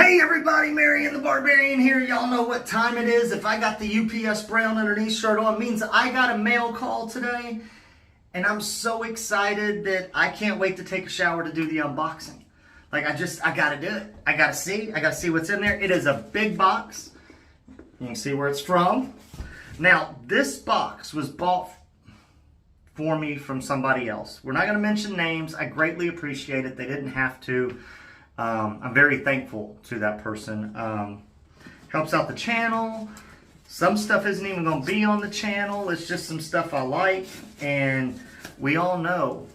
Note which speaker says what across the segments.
Speaker 1: Hey everybody, Marion the Barbarian here. Y'all know what time it is. If I got the UPS brown underneath shirt on, it means I got a mail call today. And I'm so excited that I can't wait to take a shower to do the unboxing. Like I gotta do it. I gotta see what's in there. It is a big box. You can see where it's from. Now, this box was bought for me from somebody else. We're not gonna mention names. I greatly appreciate it. They didn't have to. I'm very thankful to that person. Helps out the channel. Some stuff isn't even going to be on the channel. It's just some stuff I like. And we all know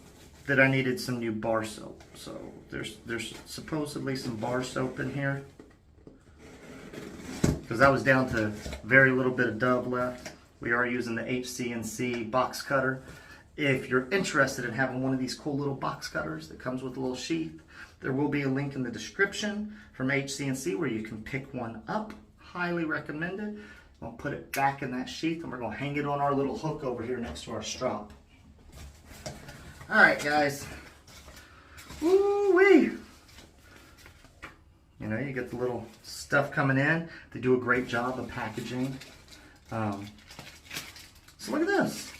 Speaker 1: that I needed some new bar soap. So there's supposedly some bar soap in here. Because I was down to very little bit of Dove left. We are using the HC&C Box Cutter. If you're interested in having one of these cool little box cutters that comes with a little sheath, there will be a link in the description from HC&C where you can pick one up. Highly recommended. We'll put it back in that sheath and we're going to hang it on our little hook over here next to our strap. Alright guys. Woo-wee! You know, you get the little stuff coming in. They do a great job of packaging. So look at this.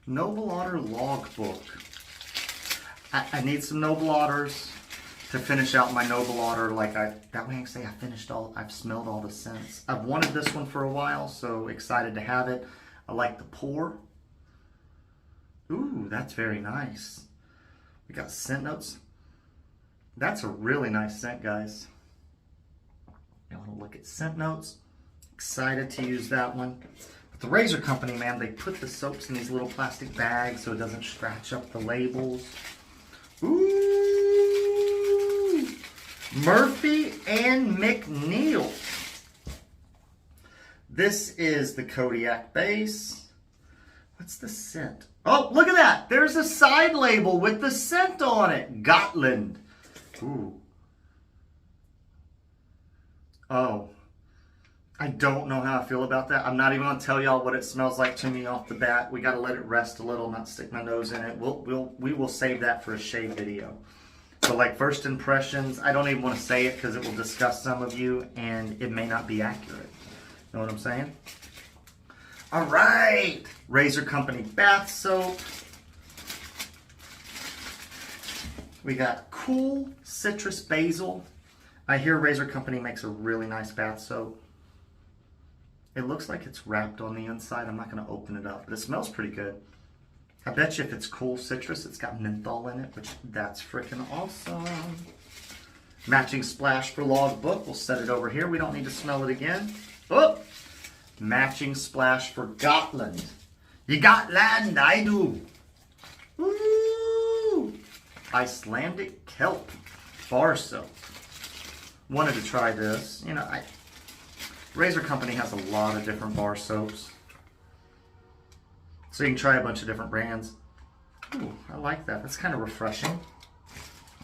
Speaker 1: Noble Otter logbook. I need some Noble Otters to finish out my Noble Otter. Like that way I can say I've smelled all the scents. I've wanted this one for a while, so excited to have it. I like the pour. Ooh, that's very nice. We got scent notes. That's a really nice scent, guys. You want to look at scent notes. Excited to use that one. But the Razor Company, man, they put the soaps in these little plastic bags so it doesn't scratch up the labels. Ooh! Murphy and McNeil. This is the Kodiak base. What's the scent? Oh, look at that. There's a side label with the scent on it. Gotland. Ooh. Oh. I don't know how I feel about that. I'm not even going to tell y'all what it smells like to me off the bat. We got to let it rest a little, not stick my nose in it. We will save that for a shave video. So like first impressions, I don't even want to say it because it will disgust some of you and it may not be accurate. Know what I'm saying? All right. Razor Company bath soap. We got Cool Citrus Basil. I hear Razor Company makes a really nice bath soap. It looks like it's wrapped on the inside. I'm not going to open it up, but it smells pretty good. I bet you if it's Cool Citrus, it's got menthol in it, which that's freaking awesome. Matching splash for logbook. We'll set it over here. We don't need to smell it again. Oh! Matching splash for Gotland. You got land, I do. Woo! Icelandic kelp bar soap. Wanted to try this. You know, Razor Company has a lot of different bar soaps. So you can try a bunch of different brands. Ooh, I like that. That's kind of refreshing.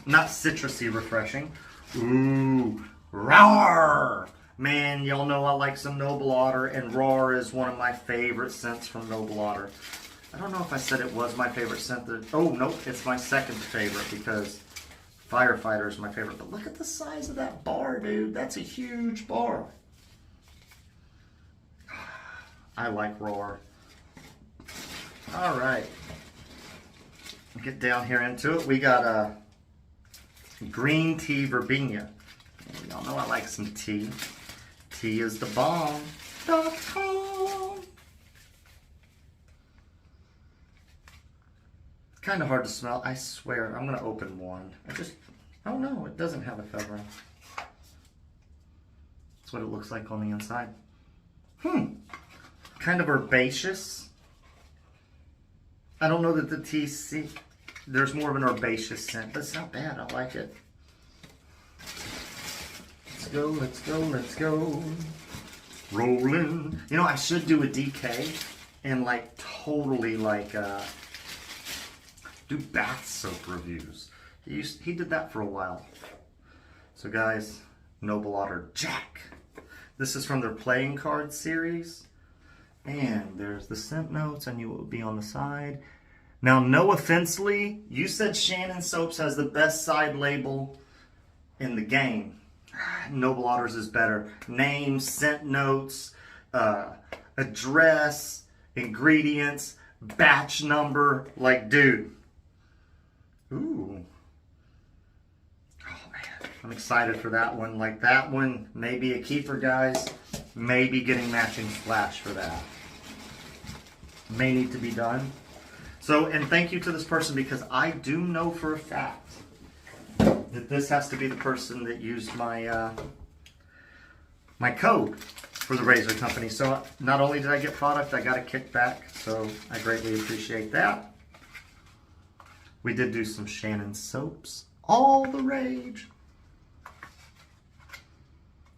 Speaker 1: Not citrusy refreshing. Ooh, Roar! Man, y'all know I like some Noble Otter, and Roar is one of my favorite scents from Noble Otter. I don't know if I said it was my favorite scent. Oh, nope, it's my second favorite because Firefighter is my favorite. But look at the size of that bar, dude. That's a huge bar. I like Roar. All right. Get down here into it. We got green tea verbena. Y'all know I like some tea. Tea is the bomb.com. Kind of hard to smell. I swear. I'm going to open one. Oh no, it doesn't have a cover. That's what it looks like on the inside. Kind of herbaceous. I don't know that the tea, there's more of an herbaceous scent, but it's not bad. I like it. Let's go, let's go, let's go. Rolling. You know, I should do a DK and like totally like do bath soap reviews. He did that for a while. So guys, Noble Otter Jack. This is from their playing card series. And there's the scent notes. I knew it would be on the side. Now, no offense, Lee, you said Shannon Soaps has the best side label in the game. Noble Otters is better. Name, scent notes, address, ingredients, batch number. Like, dude. Ooh. Oh, man. I'm excited for that one. Like, that one may be a keeper, guys. Maybe getting matching splash for that. May need to be done. So, and thank you to this person, because I do know for a fact that this has to be the person that used my my code for the razor company. So not only did I get product, I got a kickback. So I greatly appreciate that. We did do some Shannon soaps. All the rage.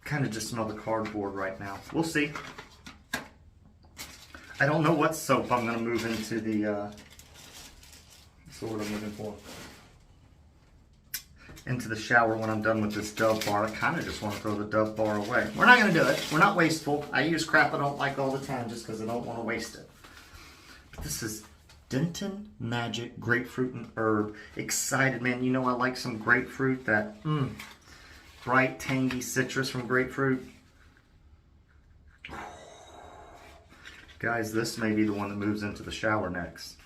Speaker 1: Kind of just smell the cardboard right now. We'll see. I don't know what soap I'm going to move into the... what's the word I'm looking for? Into the shower when I'm done with this Dove bar. I kind of just want to throw the Dove bar away. We're not going to do it. We're not wasteful. I use crap I don't like all the time just because I don't want to waste it. But this is Denton Magic Grapefruit and Herb. Excited, man. You know I like some grapefruit. That bright, tangy citrus from grapefruit. Guys, this may be the one that moves into the shower next.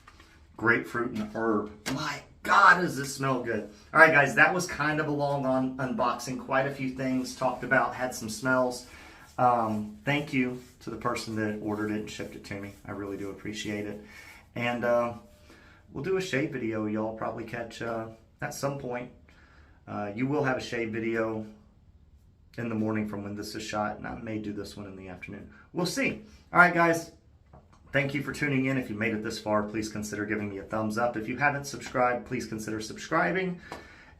Speaker 1: Grapefruit and herb. My God, does this smell good. All right, guys, that was kind of a long unboxing. Quite a few things talked about, had some smells. Thank you to the person that ordered it and shipped it to me. I really do appreciate it. And we'll do a shave video y'all probably catch at some point. You will have a shave video in the morning from when this is shot, and I may do this one in the afternoon. We'll see. All right, guys. Thank you for tuning in. If you made it this far, please consider giving me a thumbs up. If you haven't subscribed, please consider subscribing.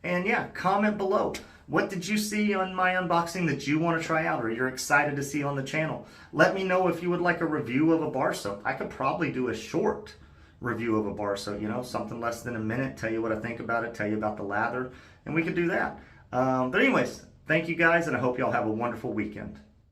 Speaker 1: And yeah, comment below. What did you see on my unboxing that you want to try out or you're excited to see on the channel? Let me know if you would like a review of a bar soap. I could probably do a short review of a bar soap, you know, something less than a minute, tell you what I think about it, tell you about the lather, and we could do that. But anyways, thank you guys, and I hope y'all have a wonderful weekend.